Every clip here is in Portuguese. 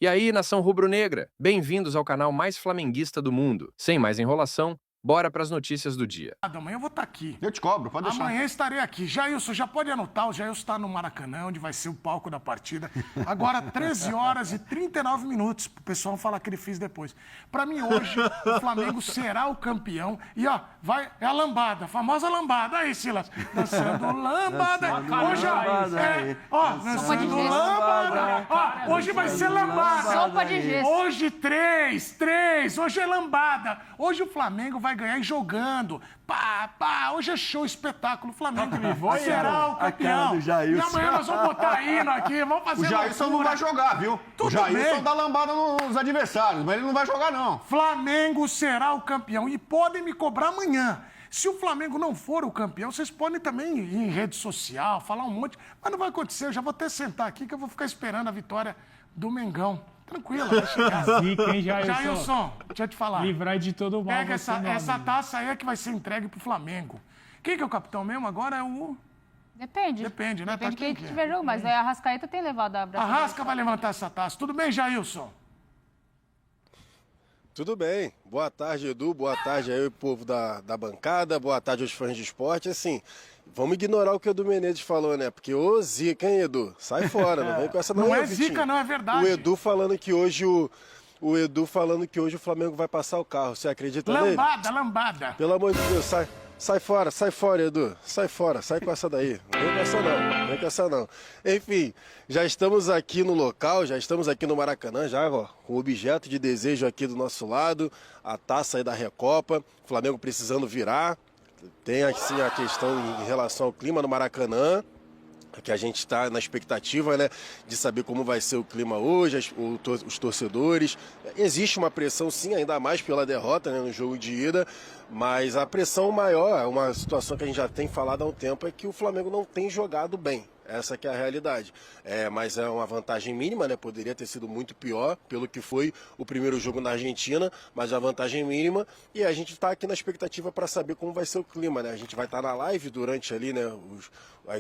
E aí, nação rubro-negra, bem-vindos ao canal mais flamenguista do mundo. Sem mais enrolação, bora para as notícias do dia. Amanhã eu vou estar aqui. Eu te cobro, pode deixar. Amanhã estarei aqui. Jailson, já pode anotar, o Jailson está no Maracanã, onde vai ser o palco da partida. Agora, 13 horas e 39 minutos, o pessoal falar que ele fez depois. Para mim, hoje, o Flamengo será o campeão. E, ó, é a lambada, a famosa lambada. Aí, Silas, dançando lambada. Hoje, dançando lambada. Ó, hoje vai ser lambada. Sopa de gesso. Hoje, três. Hoje é lambada. Hoje o Flamengo vai ganhar e jogando. Hoje é show, espetáculo. O Flamengo será o campeão. E amanhã nós vamos botar hino aqui, vamos fazer O Jailson não vai jogar, viu? Tudo o Jailson bem. dá lambada nos adversários, mas ele não vai jogar, não. Flamengo será o campeão e podem me cobrar amanhã. Se o Flamengo não for o campeão, vocês podem também ir em rede social, falar um monte, mas não vai acontecer. Eu já vou até sentar aqui que eu vou ficar esperando a vitória do Mengão. Tranquilo, vai chegar. Zica, hein, Jailson? Jailson, deixa eu te falar. Livrar de todo mal. Pega você, essa amigo. taça aí que vai ser entregue pro Flamengo. Quem que é o capitão mesmo? Agora é o... Depende. Depende, né? Depende de Tá, quem quem que é? tiver jogo, mas a Arrascaeta tem levado a A brasileira. Rasca vai levantar essa taça. Tudo bem, Jailson? Tudo bem. Boa tarde, Edu. Boa tarde aí, o povo da bancada. Boa tarde aos fãs de esporte. Assim, vamos ignorar o que o Edu Menezes falou, né? Porque ô zica, hein, Edu? Sai fora, não vem com essa Não é Vitinho. zica, não, é verdade. O Edu falando que hoje o Edu falando que hoje o Flamengo vai passar o carro. Você acredita nele? Lambada. Pelo amor de Deus, sai fora, Edu. Sai fora, sai com essa daí. Não vem com essa não, não vem com essa não. Enfim, já estamos aqui no local, já estamos aqui no Maracanã, já ó, com o objeto de desejo aqui do nosso lado, a taça aí da Recopa, Flamengo precisando virar. Tem assim a questão em relação ao clima no Maracanã, que a gente está na expectativa, né, de saber como vai ser o clima hoje, os torcedores. Existe uma pressão, sim, ainda mais pela derrota, né, no jogo de ida, mas a pressão maior, uma situação que a gente já tem falado há um tempo, é que o Flamengo não tem jogado bem. Essa que é a realidade. Mas é uma vantagem mínima, né? Poderia ter sido muito pior pelo que foi o primeiro jogo na Argentina, mas a vantagem mínima. E a gente está aqui na expectativa para saber como vai ser o clima, né? A gente vai estar na live durante ali, né?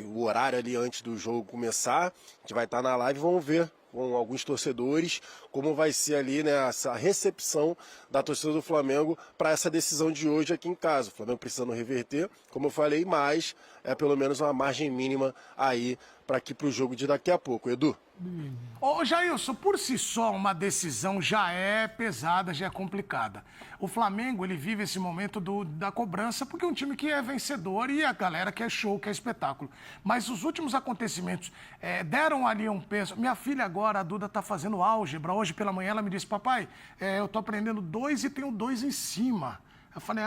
O horário ali antes do jogo começar. A gente vai estar na live e vamos ver com alguns torcedores como vai ser ali, né, essa recepção da torcida do Flamengo para essa decisão de hoje aqui em casa. O Flamengo precisando reverter, como eu falei, mas é pelo menos uma margem mínima aí para aqui para o jogo de daqui a pouco. Edu? Ô, Jailson, por si só, uma decisão já é pesada, já é complicada. O Flamengo, ele vive esse momento da cobrança, porque é um time que é vencedor e a galera quer show, quer espetáculo. Mas os últimos acontecimentos deram ali um peso. Minha filha agora, a Duda, tá fazendo álgebra. Hoje pela manhã ela me disse, papai, eu tô aprendendo 2 e tenho 2 em cima. Eu falei,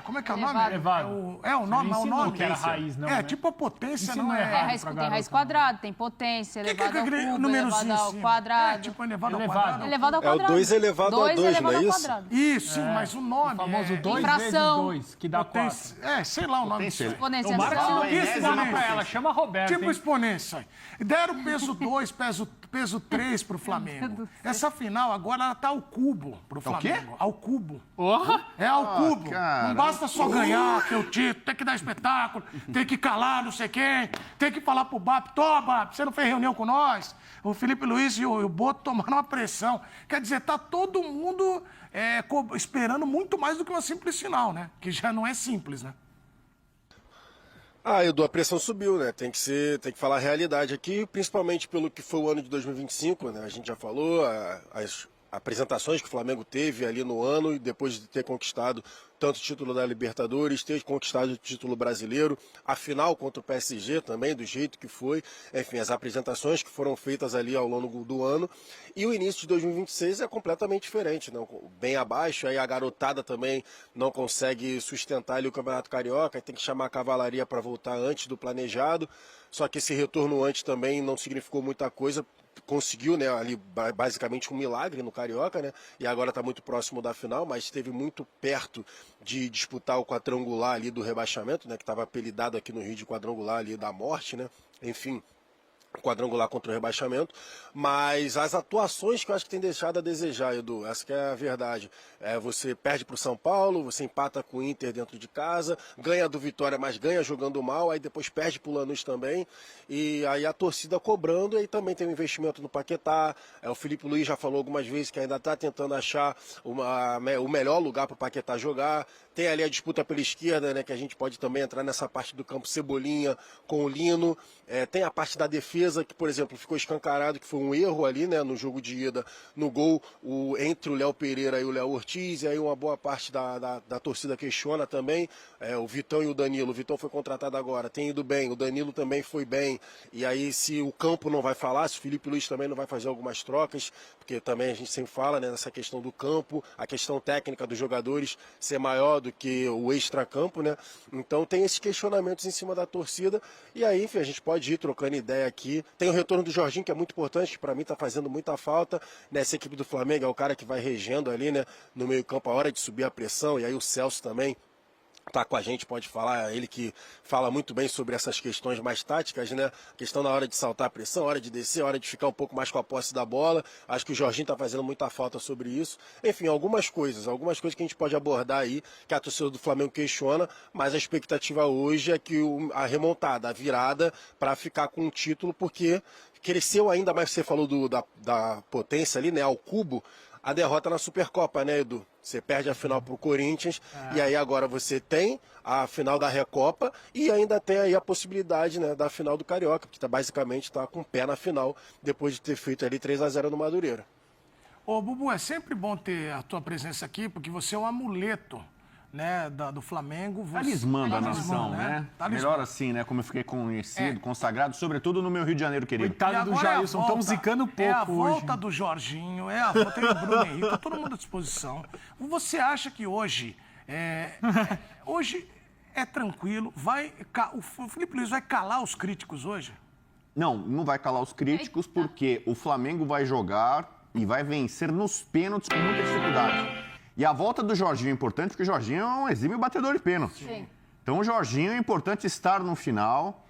como é que é o nome? Elevado. É o nome, Você é o ensinou nome. que era raiz, não, né? tipo a potência, Isso não não é é. raiz. Tem raiz quadrada, tem potência, Que elevado ao aquele cubo, númerozinho elevado em ao cima? quadrado. Tipo elevado ao Elevado. quadrado. Elevado ao É o quadrado. 2 elevado ao 2, não elevado é ao isso? quadrado. Isso, mas o nome O famoso 2 Infração. vezes 2, que dá 4. potência. Sei lá o nome disso. aí. Exponência. O Marcos Não, não isso, ensina né? pra ela, chama a Roberta, Tipo hein? exponência. Deram peso 2, peso 3 pro Flamengo. Essa final agora ela tá ao cubo pro Flamengo. Ao cubo. Porra! É ao cubo. cara. Não basta só ganhar, ter o título, tem que dar espetáculo, tem que calar não sei quem, tem que falar pro BAP, BAP, você não fez reunião com nós? O Felipe Luiz e o Boto tomaram uma pressão. Quer dizer, tá todo mundo esperando muito mais do que uma simples final, né? Que já não é simples, né? Edu, a pressão subiu, né? Tem que falar a realidade aqui, principalmente pelo que foi o ano de 2025, né? A gente já falou, as apresentações que o Flamengo teve ali no ano e depois de ter conquistado tanto o título da Libertadores, ter conquistado o título brasileiro, a final contra o PSG também, do jeito que foi, enfim, as apresentações que foram feitas ali ao longo do ano, e o início de 2026 é completamente diferente, não? Bem abaixo, aí a garotada também não consegue sustentar ali o Campeonato Carioca, tem que chamar a cavalaria para voltar antes do planejado, só que esse retorno antes também não significou muita coisa, conseguiu, né, ali basicamente um milagre no Carioca, né, e agora está muito próximo da final, mas esteve muito perto de disputar o quadrangular ali do rebaixamento, né, que estava apelidado aqui no Rio de quadrangular ali da morte, né, enfim. quadrangular contra o rebaixamento, mas as atuações que eu acho que tem deixado a desejar, Edu, essa que é a verdade. Você perde para o São Paulo, você empata com o Inter dentro de casa, ganha do Vitória, mas ganha jogando mal, aí depois perde para o Lanús também, e aí a torcida cobrando, e aí também tem um investimento no Paquetá, o Felipe Luiz já falou algumas vezes que ainda está tentando achar o melhor lugar para o Paquetá jogar, tem ali a disputa pela esquerda, né, que a gente pode também entrar nessa parte do campo Cebolinha com o Lino, tem a parte da defesa, que, por exemplo, ficou escancarado, que foi um erro ali, né, no jogo de ida, no gol, entre o Léo Pereira e o Léo Ortiz, e aí uma boa parte da torcida questiona também, o Vitão e o Danilo. O Vitão foi contratado agora, tem ido bem, o Danilo também foi bem, e aí se o campo não vai falar, se o Felipe Luiz também não vai fazer algumas trocas, porque também a gente sempre fala, né, nessa questão do campo, a questão técnica dos jogadores ser maior do que o extracampo, né, então tem esses questionamentos em cima da torcida, e aí, enfim, a gente pode ir trocando ideia aqui. Tem o retorno do Jorginho, que é muito importante, que para mim está fazendo muita falta. Nessa equipe do Flamengo é o cara que vai regendo ali, né, no meio-campo, a hora de subir a pressão. E aí o Celso também está com a gente, pode falar, ele que fala muito bem sobre essas questões mais táticas, né? Questão na hora de saltar a pressão, hora de descer, hora de ficar um pouco mais com a posse da bola. Acho que o Jorginho está fazendo muita falta sobre isso. Enfim, algumas coisas que a gente pode abordar aí, que a torcida do Flamengo questiona, mas a expectativa hoje é que a remontada, a virada, para ficar com um título, porque cresceu ainda mais, você falou da potência ali, né? Ao cubo, a derrota na Supercopa, né, Edu? Você perde a final pro Corinthians e aí agora você tem a final da Recopa e ainda tem aí a possibilidade, né, da final do Carioca, que basicamente está com o pé na final depois de ter feito ali 3-0 no Madureira. Ô, Bubu, é sempre bom ter a tua presença aqui, porque você é um amuleto, né, do Flamengo. Talismã da nação, né? Talismã. Melhor assim, né? Como eu fiquei conhecido, consagrado, sobretudo no meu Rio de Janeiro, querido. Coitado do Jailson, estão zicando pouco hoje. É a volta do Jorginho, a volta do Bruno Henrique, tá todo mundo à disposição. Você acha que hoje é tranquilo? O Felipe Luiz vai calar os críticos hoje? Não vai calar os críticos, porque o Flamengo vai jogar e vai vencer nos pênaltis com muita dificuldade. E a volta do Jorginho é importante, porque o Jorginho é um exímio batedor de pênalti. Sim. Então o Jorginho é importante estar no final.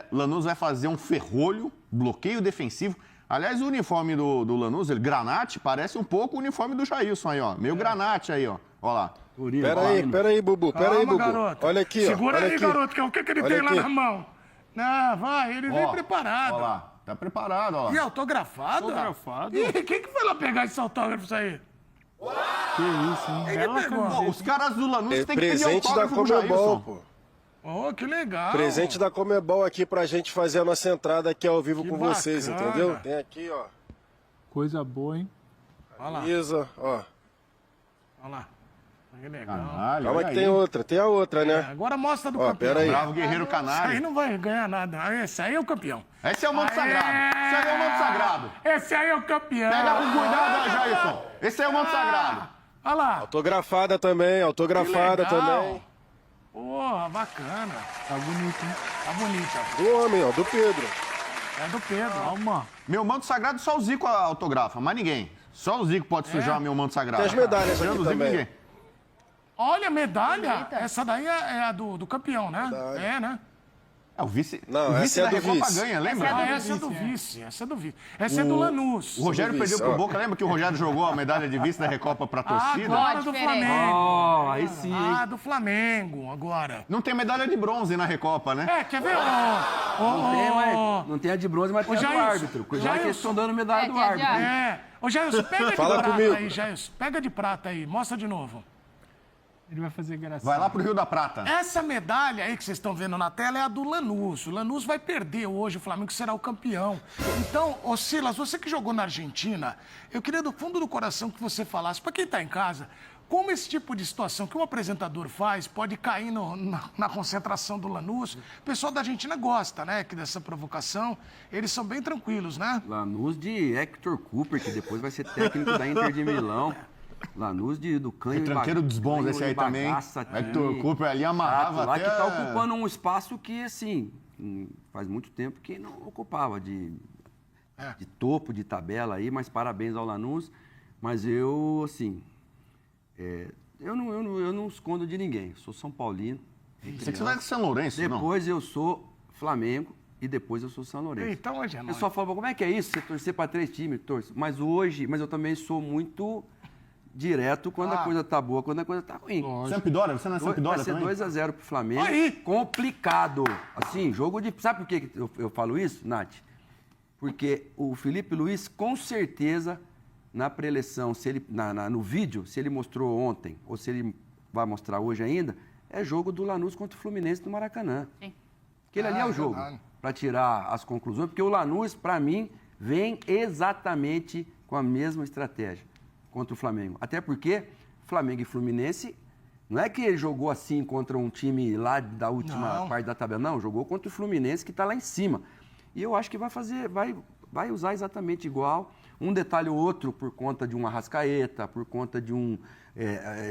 Lanús vai fazer um ferrolho, bloqueio defensivo. Aliás, o uniforme do Lanús, Granate, parece um pouco o uniforme do Jailson aí, ó. Meio Granate aí, ó. Ó lá. Pera aí, Bubu. Garoto. Olha aqui, Segura olha aí, aqui. garoto, que é o que ele Olha tem lá aqui. na mão. Vai, ele vem preparado. Ó lá. Tá preparado, ó lá. E autografado? Autografado? E quem que foi lá pegar esse autógrafo aí? Que isso, hein? Bela camiseta. Os caras do Lanús têm que pedir Presente da autógrafo pro Comebol, Jailson. pô. Oh, que legal. Presente da Comebol aqui pra gente fazer a nossa entrada aqui ao vivo Que com vocês, bacana. entendeu? Tem aqui, ó. Coisa boa, hein? Olha lá, Camisa, ó. olha lá. Que legal. Canalha, Calma olha que aí. tem a outra, né? Agora mostra do Ó, campeão. pera aí. Bravo Guerreiro Isso aí Canário. não vai ganhar nada. Esse aí é o campeão. Esse é o manto Aê! sagrado. Esse aí é o manto sagrado. Esse aí é o campeão. Pega com cuidado, Jailson. Esse aí é o manto sagrado. Olha lá. Autografada também, autografada Que legal. também. Porra, bacana. Tá bonito, hein? Tá bonita. Do homem, ó, do Pedro. É do Pedro. Calma. Meu manto sagrado só o Zico autografa, mais ninguém. Só o Zico pode sujar meu manto sagrado. Tem as medalhas Tirando aqui o Zico, também. ninguém. Olha a medalha. Bonita. Essa daí é a do campeão, né? Verdade. É, né? É o vice. Não, o essa vice é da do Recopa vice. ganha, lembra? Essa é do vice. Essa é do vice. Essa é do Lanús. O Rogério do perdeu vice, pro ó. Boca. Lembra que o Rogério jogou a medalha de vice da Recopa pra torcida? Agora do Diferente. Flamengo. Ó, aí sim, hein? Ah, do Flamengo, agora. Não tem medalha de bronze na Recopa, né? Quer ver? Não tem a de bronze, mas tem a do Jailson, árbitro. Cuidado que eles estão dando medalha do tem a de árbitro. árbitro. Ô, Jailson, pega de Fala prata comigo. aí, Jailson. Pega de prata aí. Mostra de novo. Ele vai fazer graça. Vai lá pro Rio da Prata. Essa medalha aí que vocês estão vendo na tela é a do Lanús. O Lanús vai perder hoje, o Flamengo será o campeão. Então, ô Silas, você que jogou na Argentina, eu queria do fundo do coração que você falasse, para quem está em casa, como esse tipo de situação que o apresentador faz pode cair na concentração do Lanús. O pessoal da Argentina gosta, né, que dessa provocação. Eles são bem tranquilos, né? Lanús de Hector Cooper, que depois vai ser técnico da Inter de Milão. Lanús do Canho Tranqueiro dos bons esse aí também. Hector Cooper ali amarrava lá até... que tá ocupando um espaço que, assim, faz muito tempo que não ocupava de topo de tabela aí, mas parabéns ao Lanús. Mas eu, assim, eu não escondo de ninguém. Eu sou São Paulino. Você que vai de São Lourenço, não? Depois eu sou Flamengo. e depois eu sou São Lourenço. Então hoje é O nóis. pessoal fala, como é que é isso? Você torcer para 3 times? Torço. Mas eu também sou muito direto quando a coisa tá boa, quando a coisa tá ruim. Sampdoria, você não é Vai Sampdoria ser também? 2-0 pro Flamengo. Aí. Complicado. Assim, jogo de... Sabe por que eu falo isso, Nath? Porque o Felipe Luiz, com certeza, na preleção, se ele, no vídeo, se ele mostrou ontem, ou se ele vai mostrar hoje ainda, é jogo do Lanús contra o Fluminense no Maracanã. Sim. Aquele ali é o jogo, verdade. para tirar as conclusões, porque o Lanús, para mim, vem exatamente com a mesma estratégia contra o Flamengo. Até porque Flamengo e Fluminense, não é que ele jogou assim contra um time lá da última Não. parte da tabela, não, jogou contra o Fluminense que está lá em cima. E eu acho que vai usar exatamente igual. Um detalhe ou outro por conta de um Arrascaeta, por conta de um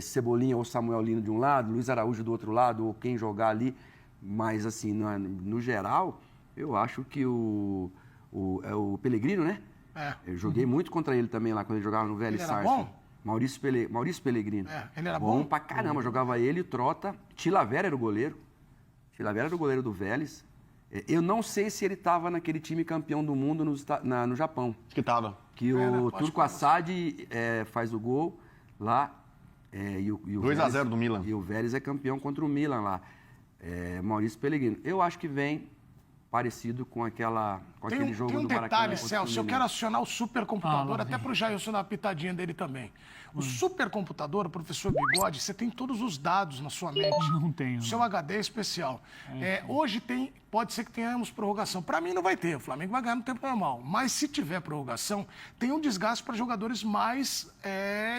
Cebolinha ou Samuel Lino de um lado, Luiz Araújo do outro lado, ou quem jogar ali. Mas, assim, no geral, eu acho que é o Pellegrino, né? É. Eu joguei muito contra ele também lá, quando ele jogava no Velho Ele era Sarsfield. bom? Maurício Pellegrino. Ele era bom? Pra caramba, jogava ele, o Trota. Tilavera era o goleiro. Tilavera era o goleiro do Vélez. Eu não sei se ele estava naquele time campeão do mundo no Japão. Acho que tava. Que o Turco Assad faz o gol lá. E o 2-0 do Milan. E o Vélez é campeão contra o Milan lá. Maurício Pellegrino. Eu acho que vem parecido com aquele jogo Tem um do Maracanã. detalhe, contra o Celso, eu Fluminense. quero acionar o supercomputador, lá até vem. para o Jailson dar uma pitadinha dele também. O supercomputador, professor Bigode, você tem todos os dados na sua mente. Não tenho. O seu HD é especial. Hoje pode ser que tenhamos prorrogação. Para mim não vai ter, o Flamengo vai ganhar no tempo normal. Mas se tiver prorrogação, tem um desgaste para jogadores mais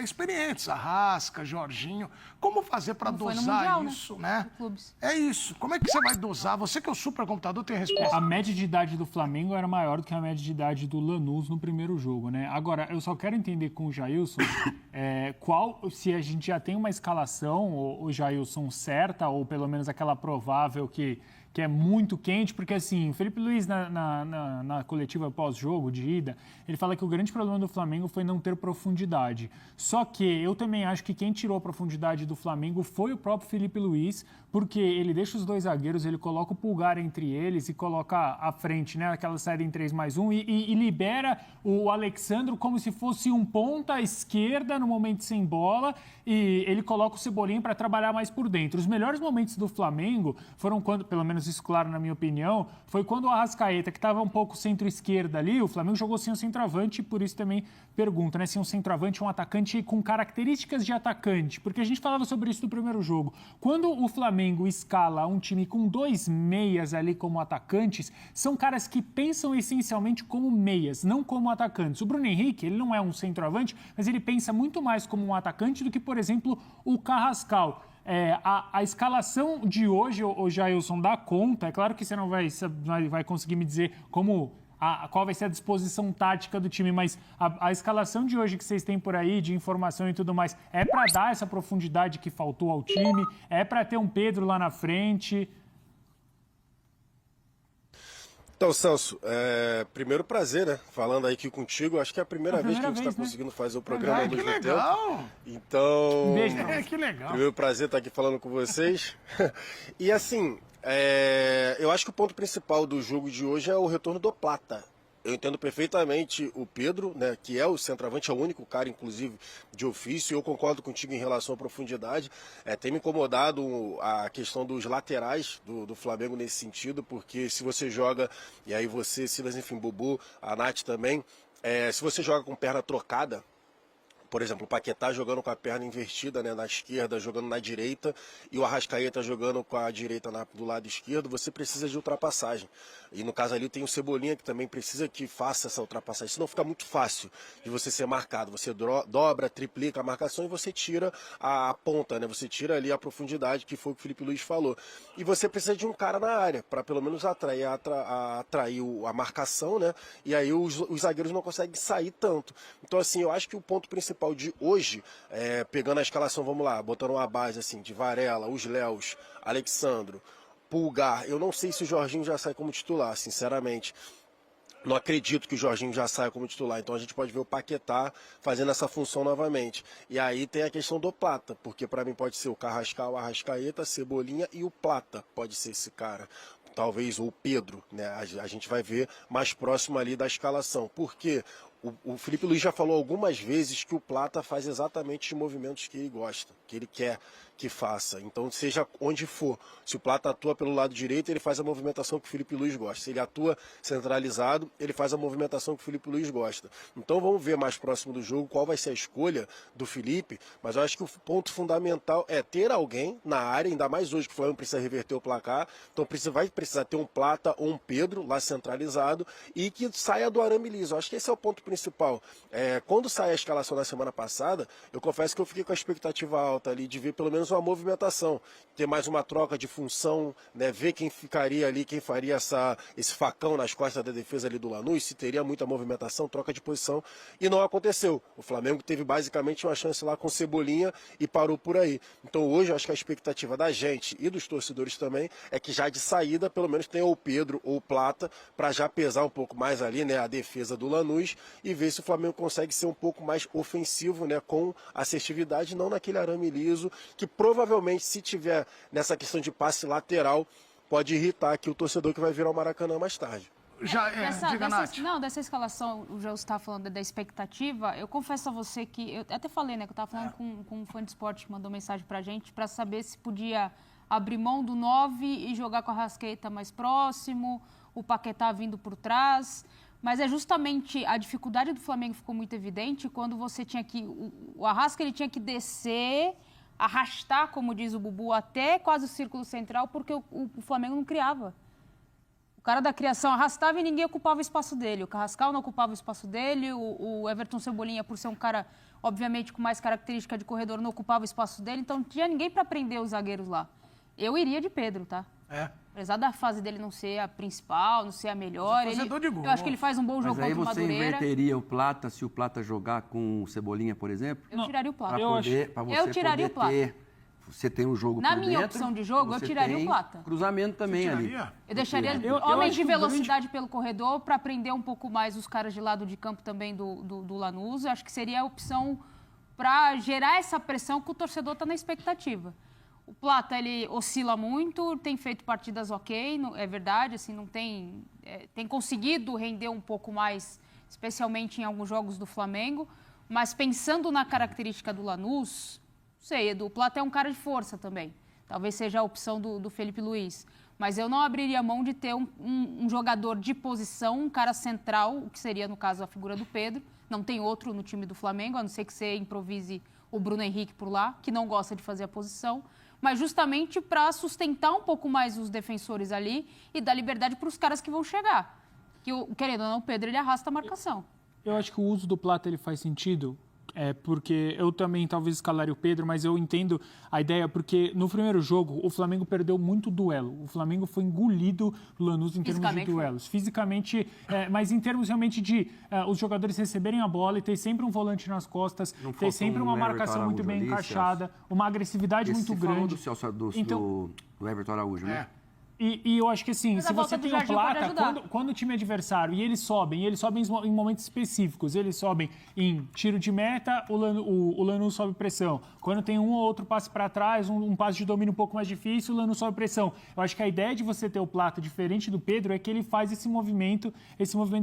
experientes. Arrasca, Jorginho. Como fazer para Como foi no dosar Mundial, né? isso, né? De clubes. É isso. Como é que você vai dosar? Você que é o supercomputador tem a resposta. A média de idade do Flamengo era maior do que a média de idade do Lanús no primeiro jogo, né? Agora, eu só quero entender com o Jailson se a gente já tem uma escalação, o Jailson, certa, ou pelo menos aquela provável que é muito quente, porque assim, o Felipe Luiz na coletiva pós-jogo de ida, ele fala que o grande problema do Flamengo foi não ter profundidade. Só que eu também acho que quem tirou a profundidade do Flamengo foi o próprio Felipe Luiz, porque ele deixa os 2 zagueiros, ele coloca o Pulgar entre eles e coloca à frente, né, aquela saída em 3+1 e libera o Alexandro como se fosse um ponta à esquerda no momento sem bola e ele coloca o Cebolinha para trabalhar mais por dentro. Os melhores momentos do Flamengo foram quando, pelo menos isso claro na minha opinião, foi quando o Arrascaeta, que estava um pouco centro-esquerda ali, o Flamengo jogou sem um centroavante e por isso também pergunto, né, se um centroavante, um atacante com características de atacante, porque a gente falava sobre isso no primeiro jogo. Quando o Flamengo escala um time com 2 meias ali como atacantes, são caras que pensam essencialmente como meias, não como atacantes. O Bruno Henrique, ele não é um centroavante, mas ele pensa muito mais como um atacante do que, por exemplo, o Carrascal. A escalação de hoje, o Jailson, dá conta. É claro que você não vai conseguir me dizer qual vai ser a disposição tática do time, mas a escalação de hoje que vocês têm por aí, de informação e tudo mais, é para dar essa profundidade que faltou ao time? É para ter um Pedro lá na frente? Então, Celso, primeiro prazer, né? Falando aí aqui contigo, acho que é a primeira vez que a gente está vez, né? conseguindo fazer o programa ao Que mesmo legal! tempo. Então, Um beijo pra Que legal. primeiro prazer estar aqui falando com vocês. E assim, eu acho que o ponto principal do jogo de hoje é o retorno do Plata. Eu entendo perfeitamente o Pedro, né, que é o centroavante, é o único cara, inclusive, de ofício, e eu concordo contigo em relação à profundidade. Tem me incomodado a questão dos laterais do Flamengo nesse sentido, porque se você joga, e aí você, Silas, enfim, Bubu, a Nath também, se você joga com perna trocada, por exemplo, o Paquetá jogando com a perna invertida, né, na esquerda, jogando na direita, e o Arrascaeta jogando com a direita do lado esquerdo, você precisa de ultrapassagem. E no caso ali tem o Cebolinha, que também precisa que faça essa ultrapassagem, senão fica muito fácil de você ser marcado. Você dobra, triplica a marcação e você tira a ponta, né? Você tira ali a profundidade, que foi o que o Felipe Luiz falou. E você precisa de um cara na área, para pelo menos atrair a marcação, né? E aí os zagueiros não conseguem sair tanto. Então, assim, eu acho que o ponto principal de hoje, pegando a escalação, vamos lá, botando uma base assim, de Varela, os Léus, Alexandro, Pulgar, eu não sei se o Jorginho já sai como titular, sinceramente. Não acredito que o Jorginho já saia como titular, então a gente pode ver o Paquetá fazendo essa função novamente. E aí tem a questão do Plata, porque para mim pode ser o Carrascal, Arrascaeta, Cebolinha e o Plata pode ser esse cara. talvez o Pedro, né? A gente vai ver mais próximo ali da escalação. Porque o Felipe Luiz já falou algumas vezes que o Plata faz exatamente os movimentos que ele gosta, que ele quer que faça. Então, seja onde for, se o Plata atua pelo lado direito, ele faz a movimentação que o Felipe Luiz gosta. Se ele atua centralizado, ele faz a movimentação que o Felipe Luiz gosta. Então, vamos ver mais próximo do jogo qual vai ser a escolha do Felipe, mas eu acho que o ponto fundamental é ter alguém na área, ainda mais hoje que o Flamengo precisa reverter o placar, então vai precisar ter um Plata ou um Pedro lá centralizado e que saia do arame liso. Eu acho que esse é o ponto principal. Quando sai a escalação da semana passada, eu confesso que eu fiquei com a expectativa alta ali de ver pelo menos uma movimentação, ter mais uma troca de função, né, ver quem ficaria ali, quem faria esse facão nas costas da defesa ali do Lanús, se teria muita movimentação, troca de posição, e não aconteceu. O Flamengo teve basicamente uma chance lá com Cebolinha e parou por aí. Então hoje eu acho que a expectativa da gente e dos torcedores também é que já de saída pelo menos tenha o Pedro ou o Plata para já pesar um pouco mais ali, né, a defesa do Lanús e ver se o Flamengo consegue ser um pouco mais ofensivo, né, com assertividade, não naquele arame liso que provavelmente, se tiver nessa questão de passe lateral, pode irritar aqui o torcedor que vai virar o Maracanã mais tarde. Diga, Nath. Dessa escalação, o Gelson estava falando da expectativa. Eu confesso a você que, eu até falei, né, que eu estava falando com um fã de esporte que mandou mensagem pra gente para saber se podia abrir mão do 9 e jogar com a Arrascaeta mais próximo, o Paquetá vindo por trás. Mas é justamente a dificuldade do Flamengo ficou muito evidente quando você tinha que... O Arrasca, ele tinha que descer, arrastar, como diz o Bubu, até quase o círculo central, porque o Flamengo não criava. O cara da criação arrastava e ninguém ocupava o espaço dele. O Carrascal não ocupava o espaço dele, o Everton Cebolinha, por ser um cara, obviamente, com mais característica de corredor, não ocupava o espaço dele, então não tinha ninguém para prender os zagueiros lá. Eu iria de Pedro, tá? Apesar da fase dele não ser a principal, não ser a melhor, eu acho que ele faz um bom jogo contra o Madureira. Mas aí você inverteria o Plata se o Plata jogar com o Cebolinha, por exemplo? Eu tiraria o Plata. Eu tiraria o Plata. Você tem um jogo Na minha opção de jogo, eu tiraria o Plata. Cruzamento também ali. Eu deixaria homens de velocidade pelo corredor para prender um pouco mais os caras de lado de campo também do Lanús. Eu acho que seria a opção para gerar essa pressão que o torcedor está na expectativa. O Plata, ele oscila muito, tem feito partidas ok, é verdade, assim, não tem conseguido render um pouco mais, especialmente em alguns jogos do Flamengo, mas pensando na característica do Lanús, não sei, Edu, o Plata é um cara de força também, talvez seja a opção do Felipe Luiz, mas eu não abriria mão de ter um jogador de posição, um cara central, o que seria, no caso, a figura do Pedro, não tem outro no time do Flamengo, a não ser que você improvise o Bruno Henrique por lá, que não gosta de fazer a posição, mas justamente para sustentar um pouco mais os defensores ali e dar liberdade para os caras que vão chegar. Que, querendo ou não, o Pedro, ele arrasta a marcação. Eu acho que o uso do Plata ele faz sentido, porque eu também talvez escalaria o Pedro, mas eu entendo a ideia, porque no primeiro jogo o Flamengo perdeu muito duelo. O Flamengo foi engolido pelo Lanús em termos de duelos. Fisicamente, mas em termos realmente de os jogadores receberem a bola e ter sempre um volante nas costas, ter sempre uma marcação muito bem encaixada, uma agressividade muito grande. Do Everton Araújo, né? E eu acho que assim, se você tem o Plata, quando o time adversário, e eles sobem em momentos específicos, eles sobem em tiro de meta, o Lanús sobe pressão. Quando tem um ou outro passe para trás, um passe de domínio um pouco mais difícil, o Lanús sobe pressão. Eu acho que a ideia de você ter o Plata diferente do Pedro é que ele faz esse movimento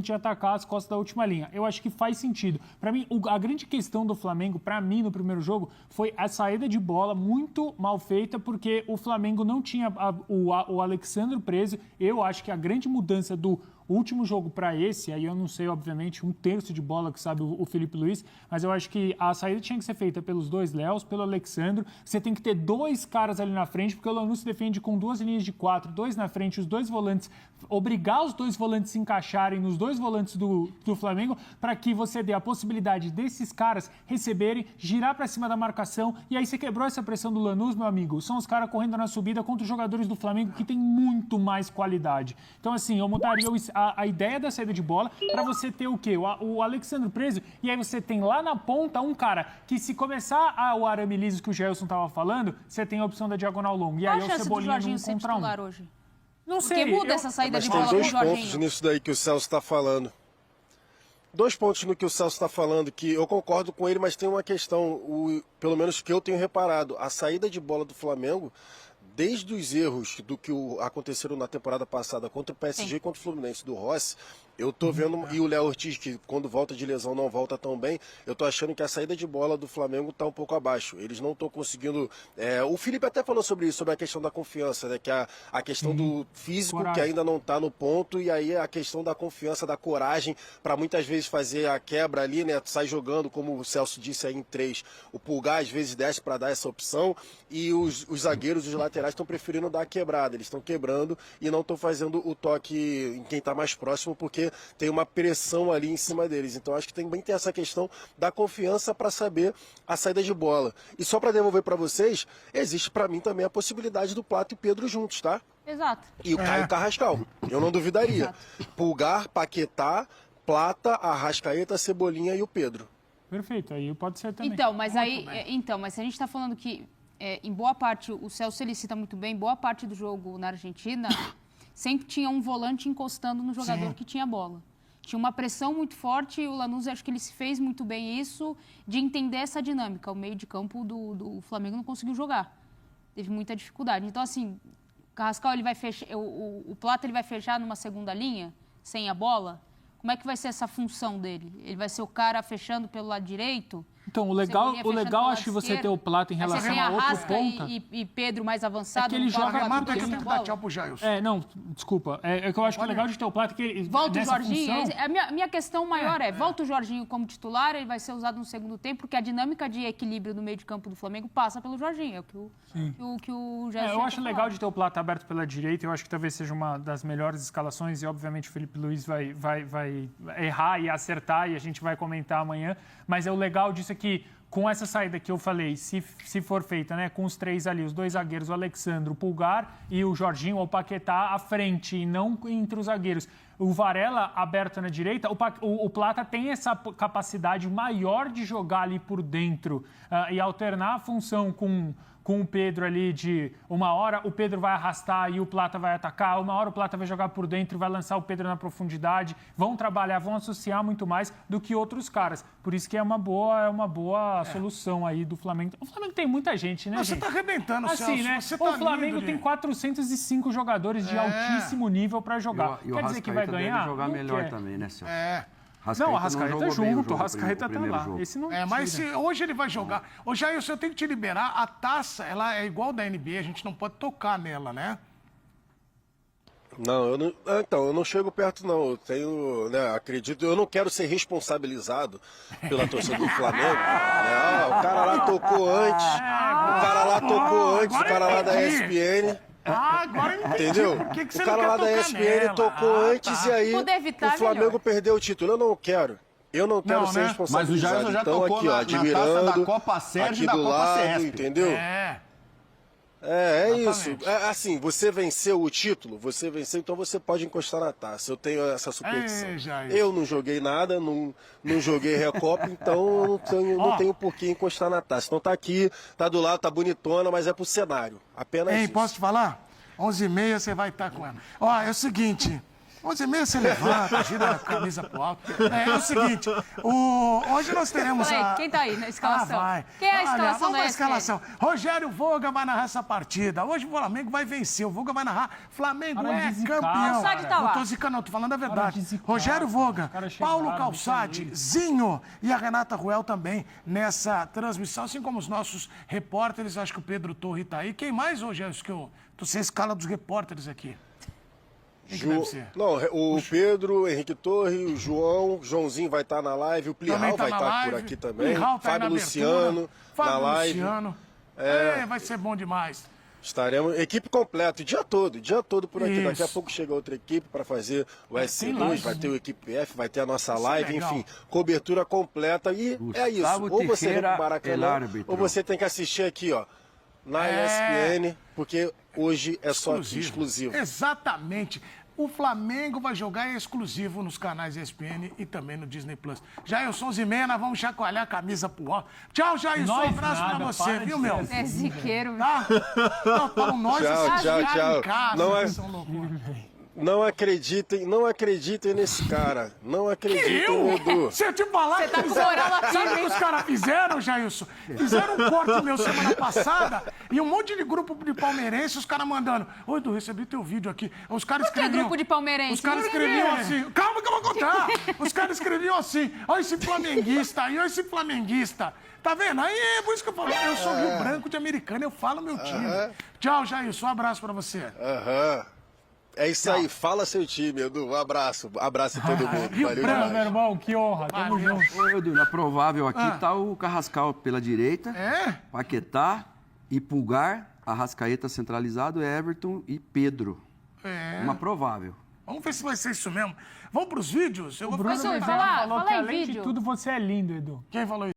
de atacar as costas da última linha. Eu acho que faz sentido. Para mim, a grande questão do Flamengo, para mim, no primeiro jogo, foi a saída de bola muito mal feita, porque o Flamengo não tinha o Alexandro preso. Eu acho que a grande mudança do último jogo para esse, aí eu não sei, obviamente, 1/3 de bola que sabe o Felipe Luiz, mas eu acho que a saída tinha que ser feita pelos dois Léos, pelo Alexandro. Você tem que ter dois caras ali na frente, porque o Lanús se defende com 2 linhas de 4, 2 na frente, os dois volantes, obrigar os dois volantes se encaixarem nos dois volantes do Flamengo, para que você dê a possibilidade desses caras receberem, girar para cima da marcação, e aí você quebrou essa pressão do Lanús, meu amigo. São os caras correndo na subida contra os jogadores do Flamengo que tem muito mais qualidade. Então, assim, eu mudaria a ideia da saída de bola para você ter o quê? O Alexandre preso, e aí você tem lá na ponta um cara que, se começar o arame liso que o Gelson estava falando, você tem a opção da diagonal longa. E aí o Cebolinha num contra um. Hoje? Não sei. Porque muda essa saída de bola com o Jorginho. Tem 2 pontos nisso daí que o Celso está falando. 2 pontos no que o Celso está falando, que eu concordo com ele, mas tem uma questão, pelo menos que eu tenho reparado. A saída de bola do Flamengo, desde os erros do que aconteceram na temporada passada contra o PSG e contra o Fluminense do Rossi, eu tô vendo, e o Léo Ortiz, que quando volta de lesão não volta tão bem, eu tô achando que a saída de bola do Flamengo tá um pouco abaixo. Eles não estão conseguindo... o Felipe até falou sobre isso, sobre a questão da confiança, né? Que a questão do físico, Coragem. que ainda não tá no ponto, e aí a questão da confiança, da coragem, para muitas vezes fazer a quebra ali, né? Sai jogando, como o Celso disse aí em 3, o Pulgar às vezes desce para dar essa opção, e os zagueiros, os laterais estão preferindo dar a quebrada. Eles estão quebrando e não estão fazendo o toque em quem tá mais próximo, porque tem uma pressão ali em cima deles. Então acho que também tem essa questão da confiança para saber a saída de bola. E só para devolver para vocês, existe para mim também a possibilidade do Plata e Pedro juntos, tá? Exato. E o Caio Carrascal. Eu não duvidaria. Pulgar, Paquetá, Plata, Arrascaeta, Cebolinha e o Pedro. Perfeito, aí pode ser também. Então, mas mas se a gente está falando que em boa parte, o Celso ele cita muito bem, boa parte do jogo na Argentina sempre tinha um volante encostando no jogador que tinha bola. Tinha uma pressão muito forte e o Lanús, acho que ele se fez muito bem isso, de entender essa dinâmica. O meio de campo do Flamengo não conseguiu jogar. Teve muita dificuldade. Então, assim, o Carrascal, ele vai fechar, o Plata ele vai fechar numa segunda linha, sem a bola. Como é que vai ser essa função dele? Ele vai ser o cara fechando pelo lado direito? Então, o legal acho que você ter o Plata em relação a outro ponta... E Pedro mais avançado... É que ele joga Remata muito que eu bem. tenho que dar tchau pro Jailson. Desculpa. É que eu acho que o legal de ter o Plata é que ele, volta o nessa Jorginho. função... A minha questão maior volta o Jorginho como titular, ele vai ser usado no segundo tempo, porque a dinâmica de equilíbrio no meio de campo do Flamengo passa pelo Jorginho. É o que o Jailson eu acho legal de ter o Plata aberto pela direita, eu acho que talvez seja uma das melhores escalações e, obviamente, o Felipe Luiz vai errar e acertar e a gente vai comentar amanhã, mas o legal disso é que com essa saída que eu falei, se for feita, né, com os 3 ali, os 2 zagueiros, o Alexandre, o Pulgar e o Jorginho ou o Paquetá à frente e não entre os zagueiros. O Varela aberto na direita, o Plata tem essa capacidade maior de jogar ali por dentro e alternar a função com o Pedro ali de uma hora o Pedro vai arrastar e o Plata vai atacar, uma hora o Plata vai jogar por dentro e vai lançar o Pedro na profundidade, vão trabalhar, vão associar muito mais do que outros caras. Por isso que é uma boa solução aí do Flamengo. O Flamengo tem muita gente, né, Você gente? tá arrebentando, Assim, Celso. né? Você tá O Flamengo lindo, tem gente. 405 jogadores de altíssimo nível para jogar. E o Quer dizer que vai Arrascaeta ganhar? deve jogar Não melhor quer. também, né, Celso? Não, o Arrascaeta jogou bem o junto, jogo, o Arrascaeta tá primeiro lá. jogo. Esse não Mas tira. hoje ele vai jogar. Ô, Jailson, eu tenho que te liberar. A taça, ela é igual da NBA, a gente não pode tocar nela, né? Não, eu não chego perto, não. Eu tenho, né, acredito, eu não quero ser responsabilizado pela torcida do Flamengo. Né? O cara lá tocou antes. O cara lá da ESPN. Agora eu entendi. Entendeu? Por que você O cara não lá quer da tocar ESPN nela? tocou antes e aí Poder evitar o Flamengo melhor. perdeu o título. Eu não quero. Eu não quero ser né? Mas o responsabilizado. Jailson já então, tocou aqui, ó, na admirando, taça da Copa Sérgio aqui e da do Copa lado, CESP. entendeu? É isso. Assim, você venceu o título, então você pode encostar na taça. Eu tenho essa superstição. Jair. Eu não joguei nada, não joguei Recopa, então eu não tenho por que encostar na taça. Então tá aqui, tá do lado, tá bonitona, mas é pro cenário. Apenas Ei, isso. posso te falar? 11h30 você vai estar com ela. Ó, é o seguinte... 11h30 você levanta, gira a camisa pro alto. É o seguinte, hoje nós teremos Peraí, quem tá aí na escalação? vai. Quem é a Olha, escalação vamos da pra ESPN? escalação. Rogério Voga vai narrar essa partida. Hoje o Flamengo vai vencer. O Voga vai narrar. Flamengo Para é de zicar, campeão. Calçade tá lá. Não tô zicando, não, tô falando a Para verdade. de zicar, Rogério cara. Voga, Os caras chegaram, Paulo Calçade, deixa Zinho e a Renata Ruel também nessa transmissão, assim como os nossos repórteres. Acho que o Pedro Torre tá aí. Quem mais, Rogério? Que eu tô sem escala dos repórteres aqui. Quem que deve ser? Não, o Pedro, Henrique Torre, o Joãozinho vai estar na live, o Plihal Também tá vai na estar live. por aqui também, Plihal tá aí Fábio na Luciano abertura. Fábio na live. Luciano. Vai ser bom demais. Estaremos, equipe completa, o dia todo por aqui. Isso. Daqui a pouco chega outra equipe para fazer o tem SC2, live, vai ter o Equipe F, vai ter a nossa Isso é live, legal. enfim, cobertura completa. E é isso, Gustavo ou você vem Teixeira, pro el Maracanã, árbitro. ou você tem que assistir aqui, ó, na ESPN, porque hoje é só aqui, exclusivo. Exatamente. O Flamengo vai jogar exclusivo nos canais ESPN e também no Disney Plus. Jailson Zimena, vamos chacoalhar a camisa pro alto. Tchau, Jailson. Um Nós abraço pra nada, você, para viu, de meu? ser assim. É ziqueiro. Tá? Não, falam nós Tchau. em casa, Não é- são loucura. Não acreditem nesse cara. Não acreditem no Edu. Se eu te falar... Você tá com moral aqui, Sabe o que hein? os caras fizeram, Jailson? Fizeram um corte meu semana passada e um monte de grupo de palmeirenses, os caras mandando. Oi, Edu, recebi teu vídeo aqui. Os caras Por que escreviam. grupo de palmeirense? Os caras escreviam assim. Calma que eu vou contar. Os caras escreviam assim. Olha esse flamenguista aí, olha esse flamenguista. Tá vendo? Aí é por isso que eu falo. Eu sou Rio Branco de Americana, eu falo meu time. Tchau, Jailson. Um abraço pra você. Aham. É isso aí, fala seu time, Edu. Um abraço. Abraço a todo mundo. Rio Valeu Branco, Meu demais. irmão, que honra. Tamo Valeu. junto. Ô, Edu, na provável aqui tá o Carrascal pela direita, É? Paquetá e Pulgar, Arrascaeta centralizado, Everton e Pedro. É. Uma provável. Vamos ver se vai ser isso mesmo. Vamos pros vídeos? Eu vou Bruno fazer Edu, Bezerra fala- falou fala que em além de vídeo. tudo você é lindo, Edu. Quem falou isso?